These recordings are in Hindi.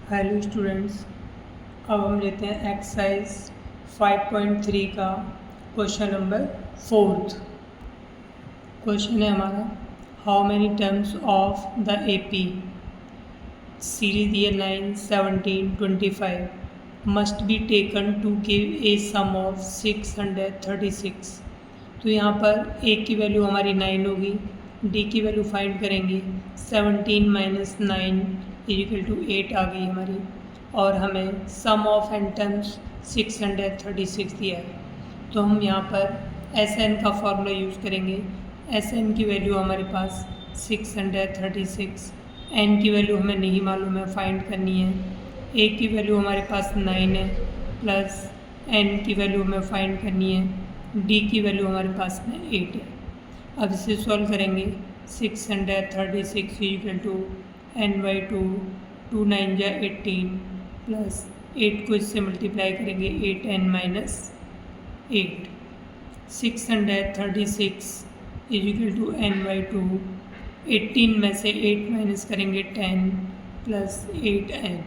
हेलो स्टूडेंट्स, अब हम लेते हैं एक्सरसाइज 5.3 का क्वेश्चन नंबर 4। क्वेश्चन है हमारा, how many terms of the AP series year 9 17 25 must be taken to give a sum of 636। तो यहाँ पर ए की वैल्यू हमारी 9 होगी, डी की वैल्यू फाइंड करेंगे 17 माइनस 9 इक्वल टू 8 आ गई हमारी, और हमें सम ऑफ एन टर्म्स 636 दिया है। तो हम यहाँ पर एस एन का फॉर्मूला यूज़ करेंगे। एस एन की वैल्यू हमारे पास 636, एन की वैल्यू हमें नहीं मालूम है, फाइंड करनी है। ए की वैल्यू हमारे पास 9 है, प्लस एन की वैल्यू हमें फाइंड करनी है, डी की वैल्यू हमारे पास में 8 है। अब इसे सॉल्व करेंगे। 636 इक्वल टू एन बाई 2, 2 9 जा 18, प्लस 8 को इससे मल्टीप्लाई करेंगे 8n minus 8। 636 equal to N by 2, 18 में से 8 माइनस करेंगे 10 प्लस 8n।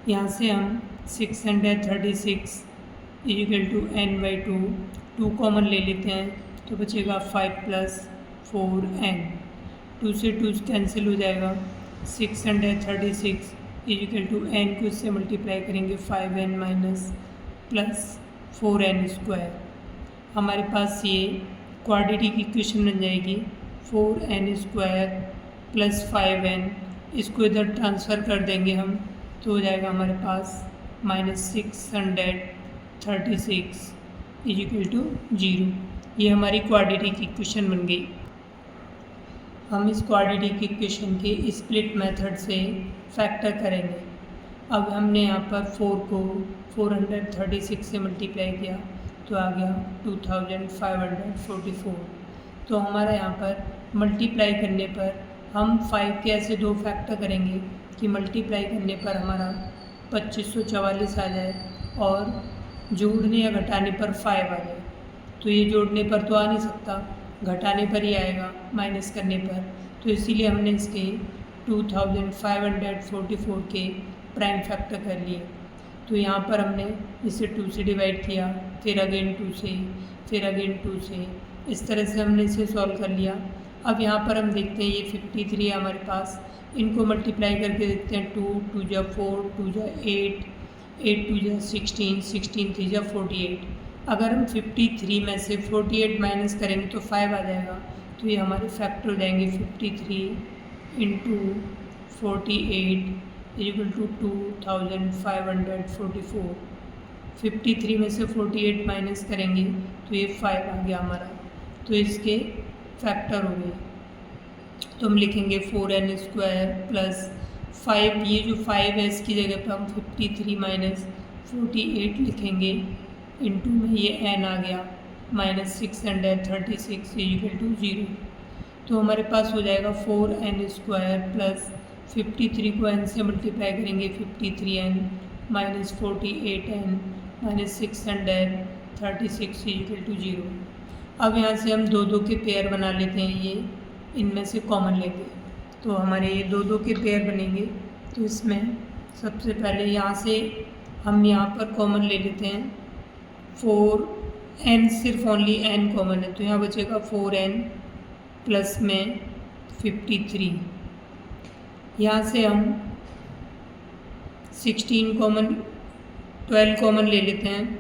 यहाँ से हम 636 equal to N by 2 common ले लेते हैं, तो बचेगा 5 प्लस 4n। 2 से 2 कैंसिल हो जाएगा। 636 इक्वल टू एन को इससे मल्टीप्लाई करेंगे 5n minus plus 4n square. हमारे पास ये क्वाड्रेटिक इक्वेशन बन जाएगी। 4n स्क्वायर प्लस 5n, इसको इधर ट्रांसफ़र कर देंगे हम, तो हो जाएगा हमारे पास माइनस 636 इक्वल टू 0। ये हमारी क्वाड्रेटिक इक्वेशन बन गई। हम इस क्वाड्रेटिक इक्वेशन के स्प्लिट मेथड से फैक्टर करेंगे। अब हमने यहाँ पर 4 को 436 से मल्टीप्लाई किया, तो आ गया 2544। तो हमारा यहाँ पर मल्टीप्लाई करने पर हम 5 के ऐसे 2 फैक्टर करेंगे कि मल्टीप्लाई करने पर हमारा 2544 आ जाए, और जोड़ने या घटाने पर 5 आ जाए। तो ये जोड़ने पर तो आ नहीं सकता, घटाने पर ही आएगा, माइनस करने पर। तो इसीलिए हमने इसके 2544 के प्राइम फैक्टर कर लिए। तो यहाँ पर हमने इसे 2 से डिवाइड किया, फिर अगेन 2 से, फिर अगेन 2 से, इस तरह से हमने इसे सॉल्व कर लिया। अब यहाँ पर हम देखते हैं ये 53 है हमारे पास, इनको मल्टीप्लाई करके देखते हैं। 2 2 जा 4, 2 जा 8, 8 2 जा 16, 16 3 जा 48। अगर हम 53 में से 48 माइनस करेंगे तो 5 आ जाएगा। तो ये हमारे फैक्टर हो जाएंगे 53 इंटू 48 इक्वल टू 2544। 53 में से 48 माइनस करेंगे तो ये 5 आ गया हमारा, तो इसके फैक्टर हो गए। तो हम लिखेंगे 4n स्क्वायर प्लस 5, ये जो 5 है इसकी जगह पर हम 53 माइनस 48 लिखेंगे, इंटू में ये n आ गया माइनस 636 इक्वल टू 0। तो हमारे पास हो जाएगा 4n स्क्वायर प्लस 53 को n से मल्टीप्लाई करेंगे 53n minus 48n minus 636 equal to 0। अब यहाँ से हम 2 2 के पेयर बना लेते हैं, ये इनमें से कॉमन लेंगे, तो हमारे ये 2 2 के पेयर बनेंगे। तो इसमें सबसे पहले यहाँ से हम यहाँ पर कॉमन ले लेते हैं 4n, सिर्फ ओनली n कॉमन है, तो यहाँ बचेगा 4n प्लस में 53। यहाँ से हम 16 कॉमन, 12 कॉमन ले लेते हैं,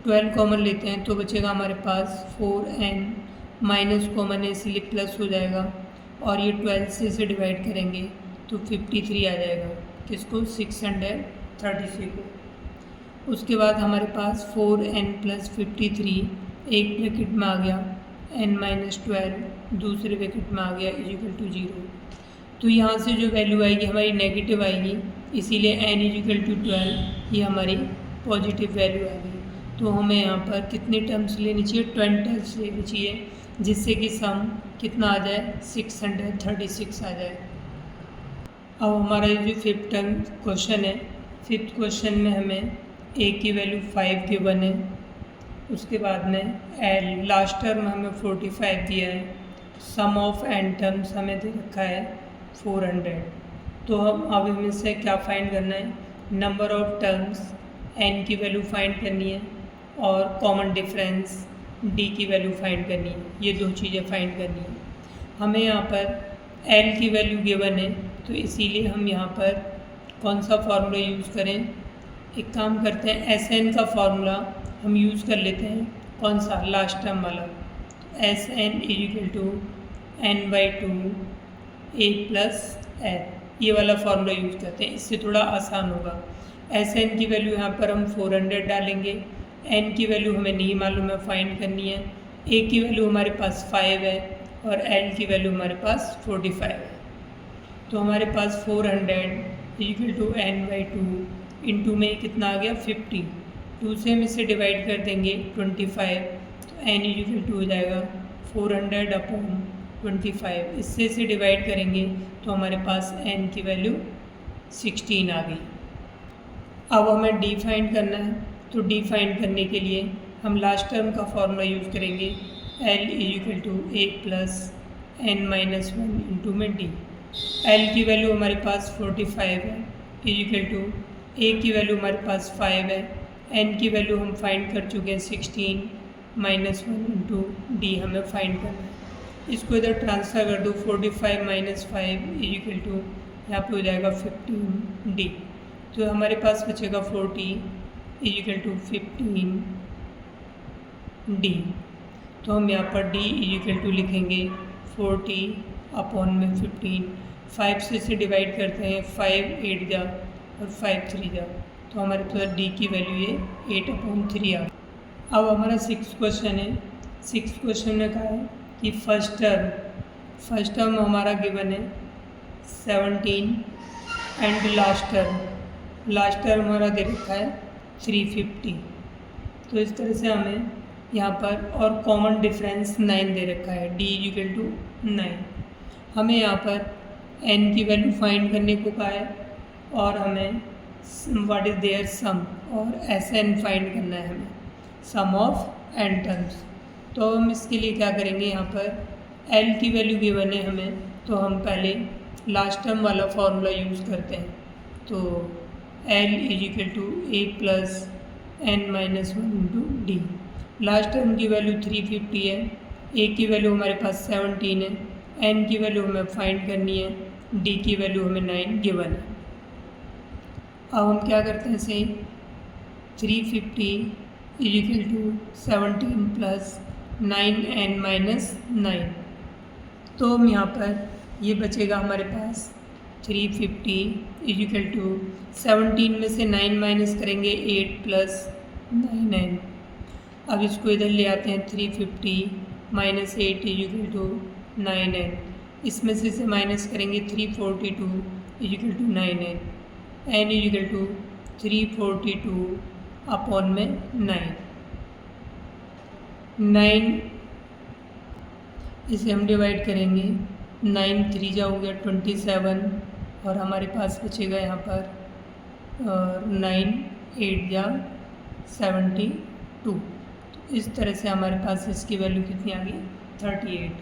12 कॉमन लेते हैं तो बचेगा हमारे पास 4n, माइनस कॉमन है इसलिए प्लस हो जाएगा, और ये 12 से इसे डिवाइड करेंगे तो 53 आ जाएगा, किसको 636 को। उसके बाद हमारे पास 4n प्लस 53 एक ब्रैकेट में आ गया, n माइनस 12 दूसरे ब्रैकेट में आ गया इक्वल टू 0। तो यहाँ से जो वैल्यू आएगी हमारी नेगेटिव आएगी, इसीलिए n इक्वल टू 12 ये हमारी पॉजिटिव वैल्यू आ गई। तो हमें यहाँ पर कितने टर्म्स लेनी चाहिए, 20 टर्म्स लेनी चाहिए, जिससे कि सम कितना आ जाए 636 आ जाए। अब हमारा ये जो 5th टर्म क्वेश्चन है, 5th क्वेश्चन में हमें a की वैल्यू 5 गिवन है, उसके बाद में l लास्ट टर्म हमें 45 दिया है, सम ऑफ n टर्म्स हमें दे रखा है 400। तो अब हमें से क्या फाइंड करना है, नंबर ऑफ टर्म्स n की वैल्यू फाइंड करनी है और कॉमन डिफरेंस d की वैल्यू फाइंड करनी है। ये दो चीज़ें फाइंड करनी है। हमें यहाँ पर l की वैल्यू गिवन है, तो इसीलिए हम यहाँ पर कौन सा फार्मूला यूज़ करें, एक काम करते हैं Sn का फार्मूला हम यूज़ कर लेते हैं। कौन सा, लास्ट टर्म वाला, Sn = n/2 a + n, ये वाला फार्मूला यूज़ करते हैं, इससे थोड़ा आसान होगा। Sn की वैल्यू यहाँ पर हम 400 डालेंगे, n की वैल्यू हमें नहीं मालूम है, फाइंड करनी है। a की वैल्यू हमारे पास 5 है और l की वैल्यू हमारे पास 45 है। तो हमारे पास 400 = n/2 इंटू में कितना आ गया 50, 2 से हम इसे डिवाइड कर देंगे 25, तो n = हो जाएगा 400/25। इससे इसे डिवाइड करेंगे तो हमारे पास n की वैल्यू 16 आ गई। अब हमें d फाइंड करना है, तो d फाइंड करने के लिए हम लास्ट टर्म का फॉर्मूला यूज़ करेंगे, l = a + n-1 इंटू में d। l की वैल्यू हमारे पास 45 है, a की वैल्यू हमारे पास 5 है, n की वैल्यू हम फाइंड कर चुके हैं 16 - 1 इंटू d हमें फाइंड करना है। इसको इधर ट्रांसफ़र कर दो, 45 - 5 यहाँ पे हो जाएगा 15d। तो हमारे पास बचेगा 40 = 15d। तो हम यहाँ पर d = लिखेंगे 40/15। 5 से इसे डिवाइड करते हैं, 5 8 जा और 5 3 जा, तो हमारे पास d की वैल्यू ये 8/3 आ गई। अब हमारा 6th क्वेश्चन है। 6th क्वेश्चन ने कहा है कि फर्स्ट टर्म हमारा गिवन है 17 एंड लास्ट टर्म हमारा दे रखा है 350। तो इस तरह से हमें यहाँ पर और कॉमन डिफरेंस 9 दे रखा है, d = 9। हमें यहाँ पर n की वैल्यू फाइंड करने को कहा है और हमें व्हाट इज़ देयर सम और Sn फाइंड करना है, हमें सम ऑफ n टर्म्स। तो हम इसके लिए क्या करेंगे, यहाँ पर l की वैल्यू गिवन है हमें, तो हम पहले लास्ट टर्म वाला फार्मूला यूज़ करते हैं। तो l = a + n-1 into d। Last term की वैल्यू 350 है, a की वैल्यू हमारे पास 17 है, n की वैल्यू हमें फाइंड करनी है, d की वैल्यू हमें 9 गिवन है। अब हम क्या करते हैं, से 350 = 17 + 9n-9। तो हम यहाँ पर ये बचेगा हमारे पास 350 = 17 में से 9 माइनस करेंगे 8 + 9n। अब इसको इधर ले आते हैं, 350 - 8 = 9n। इसमें से इसे माइनस करेंगे 342 = 9n। n = 342/9। 9 इसे हम डिवाइड करेंगे, 9 3 जा हो गया 27 और हमारे पास बचेगा यहाँ पर 9 8 जा 72। तो इस तरह से हमारे पास इसकी वैल्यू कितनी आ गई, 38।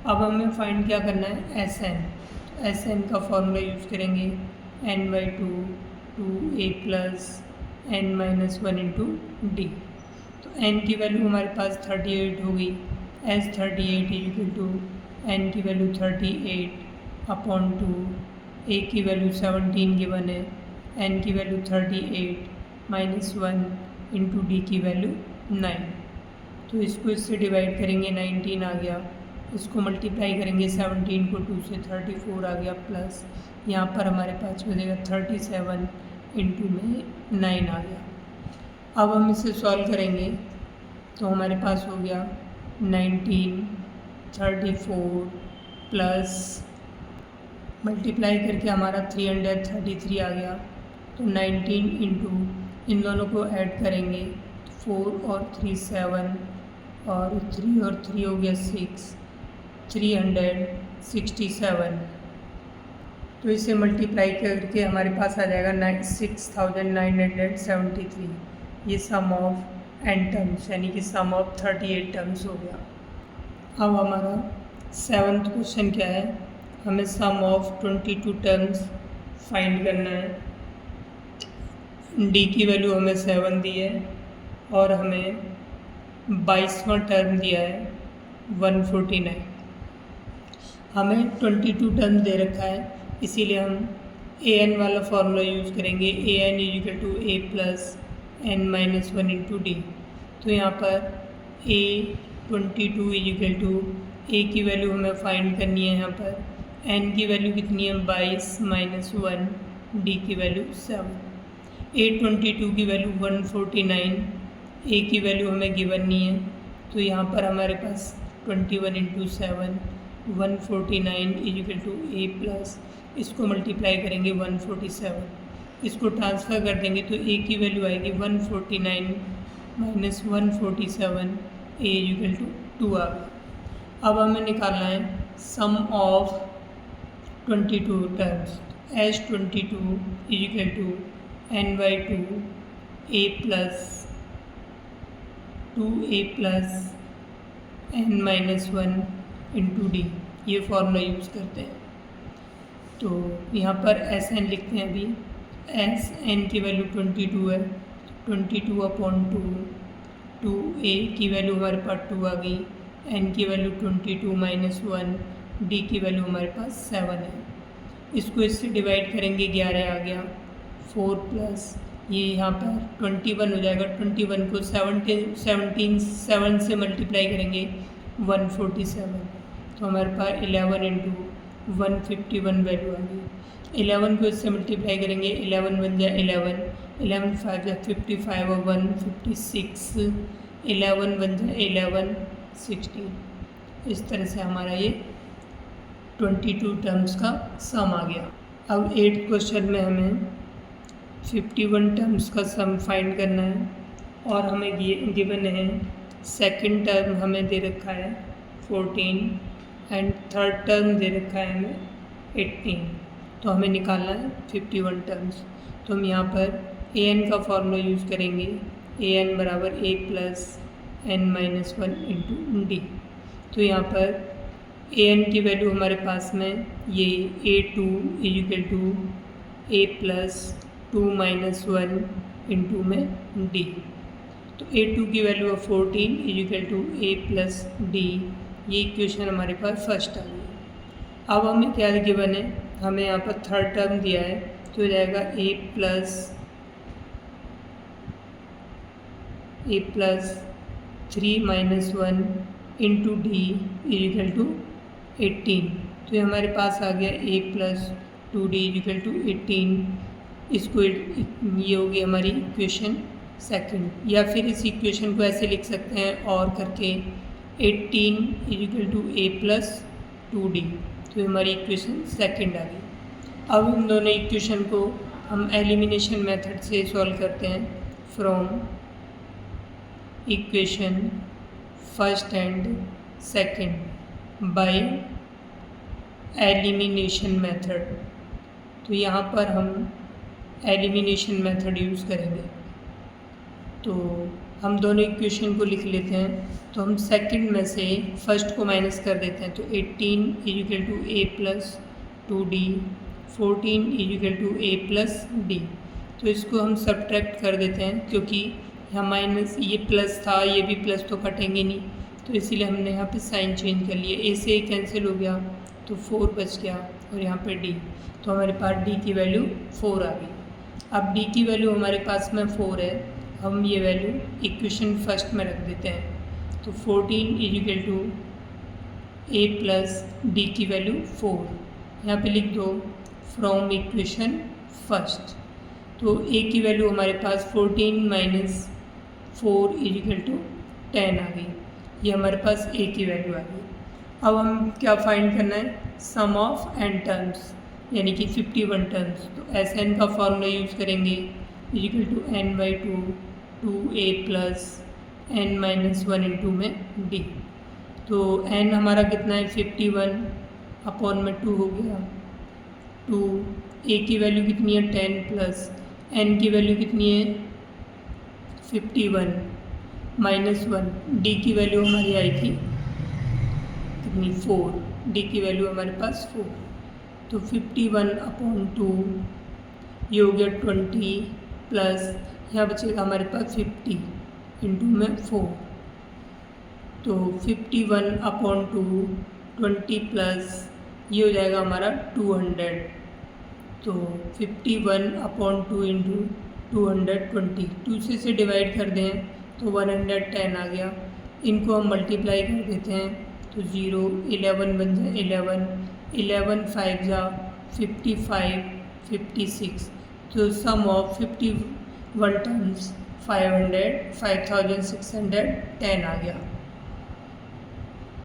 अब हमें फाइंड क्या करना है, Sn का फॉर्मूला यूज़ करेंगे, n/2 2a + n-1 into d। तो n की वैल्यू हमारे पास 38 हो गई, as 38 = n की वैल्यू 38/2, a की वैल्यू 17 गिवन है, n की वैल्यू 38 - 1 इंटू d की वैल्यू 9। तो इसको इससे डिवाइड करेंगे, 19 आ गया, इसको मल्टीप्लाई करेंगे 17 को 2 से 34 आ गया, प्लस यहाँ पर हमारे पास बचेगा 37 इंटू में 9 आ गया। अब हम इसे सॉल्व करेंगे तो हमारे पास हो गया 19 34 प्लस मल्टीप्लाई करके हमारा 333 आ गया। तो 19 इंटू इन दोनों को ऐड करेंगे, 4 और 3 7 और 3 और 3 हो गया 6, 367। तो इसे मल्टीप्लाई करके हमारे पास आ जाएगा 6973। ये सम ऑफ n टर्म्स यानी कि सम ऑफ 38 टर्म्स हो गया। अब हमारा 7th क्वेश्चन क्या है, हमें सम ऑफ 22 टर्म्स फाइंड करना है। डी की वैल्यू हमें 7 दी है और हमें 22वां टर्म दिया है 149। हमें 22 टर्म दे रखा है, इसीलिए हम ए एन वाला फार्मूला यूज़ करेंगे। A N is equal to A plus N minus 1 into D. तो यहाँ पर ए 22 इजिकल टू ए की वैल्यू हमें फाइंड करनी है। यहाँ पर एन की वैल्यू कितनी है 22 माइनस 1, डी की वैल्यू 7। ए 22 की वैल्यू 149, ए की वैल्यू हमें गिवन नहीं है, तो यहाँ पर हमारे पास 21 into 7 149 is equal to A plus, इसको मल्टीप्लाई करेंगे 147, इसको ट्रांसफ़र कर देंगे तो ए की वैल्यू आएगी 149 माइनस 147, ए इजिकल टू 2 आ गया। अब हमें निकालना है sum of 22 terms. S 22 is equal to N by 2 A plus 2a plus N minus 1 into D, ये फॉर्मूला यूज़ करते हैं। तो यहाँ पर एस एन लिखते हैं अभी। एस एन की वैल्यू 22 है, 22 अपॉन 2 ए की वैल्यू हमारे पास 2 आ गई, एन की वैल्यू 22 माइनस 1, डी की वैल्यू हमारे पास 7 है। इसको इससे डिवाइड करेंगे 11 आ गया, 4 प्लस ये यहाँ पर 21 हो जाएगा। 21 को 7 से मल्टीप्लाई करेंगे 147, तो हमारे पास 11 इंटू 151 वैल्यू आ गई। 11 को इससे मल्टीप्लाई करेंगे, 11 बन जाए 11, 11 5 जाए 55 और 1 56, 11 बन जाए 11 16। इस तरह से हमारा ये 22 टर्म्स का सम आ गया। अब 8th क्वेश्चन में हमें 51 टर्म्स का सम फाइंड करना है और हमें गिवन है सेकंड टर्म हमें दे रखा है 14 एंड थर्ड टर्म दे रखा है हमें 18। तो हमें निकालना है 51 टर्म्स। तो हम यहाँ पर ए एन का फॉर्मूला यूज़ करेंगे। ए एन बराबर A plus N minus 1 into D. तो यहाँ पर ए एन की वैल्यू हमारे पास में ये A2 is equal to A plus 2 minus 1 into में डी। तो A2 की वैल्यू है 14 is equal to A plus d. ये इक्वेशन हमारे पास फर्स्ट आ गई। अब हमें क्या गिवन है, हमें यहाँ पर थर्ड टर्म दिया है, तो हो जाएगा A plus 3 minus 1 into D is equal to 18। तो ये हमारे पास आ गया a plus 2d is equal to 18। इसको ये होगी हमारी इक्वेशन सेकंड, या फिर इस इक्वेशन को ऐसे लिख सकते हैं और करके 18 is equal to a plus 2d। तो ये हमारी इक्वेशन सेकंड आ गई। अब इन दोनों इक्वेशन को हम एलिमिनेशन मेथड से सॉल्व करते हैं। From equation first and second by elimination method. तो यहाँ पर हम एलिमिनेशन मेथड यूज़ करेंगे। तो हम दोनों इक्वेशन को लिख लेते हैं। तो हम सेकंड में से फर्स्ट को माइनस कर देते हैं। तो 18 is equal to A plus 2d, 14 is equal to A plus d. तो इसको हम सब्ट्रैक्ट कर देते हैं, क्योंकि यहाँ माइनस ये प्लस था, ये भी प्लस तो कटेंगे नहीं, तो इसीलिए हमने यहाँ पे साइन चेंज कर लिया। ए से कैंसिल हो गया तो 4 बच गया और यहाँ पे डी। तो हमारे पास डी की वैल्यू 4 आ गई। अब डी की वैल्यू हमारे पास में 4 है, हम ये वैल्यू इक्वेशन फर्स्ट में रख देते हैं। तो 14 is equal to A plus d की वैल्यू 4 यहाँ पे लिख दो फ्रॉम इक्वेशन फर्स्ट। तो ए की वैल्यू हमारे पास 14 माइनस 4 इजिकल टू 10 आ गई। ये हमारे पास ए की वैल्यू आ गई। अब हम क्या फाइंड करना है, सम ऑफ एन टर्म्स, यानी कि 51 टर्म्स। तो एस एन का फॉर्मूला यूज़ करेंगे is equal to N by 2 a plus N minus 1 into में डी। तो एन हमारा कितना है 51 अपॉन में 2 हो गया 2। ए की वैल्यू कितनी है 10 प्लस एन की वैल्यू कितनी है 51 माइनस 1। डी की वैल्यू हमारी आई थी कितनी 4, डी की वैल्यू हमारे पास 4। तो 51/2 ये हो गया 20 प्लस यहाँ बचेगा हमारे पास 50 इंटू में 4, तो 51/2 20 प्लस ये हो जाएगा हमारा 200, तो 51/2 इंटू 220, 2 से डिवाइड कर दें तो 110 आ गया। इनको हम मल्टीप्लाई कर देते हैं तो 0 11 बन जाए 11 11 5 जा 55 56, तो सम ऑफ 51 टर्म्स 5610 आ गया।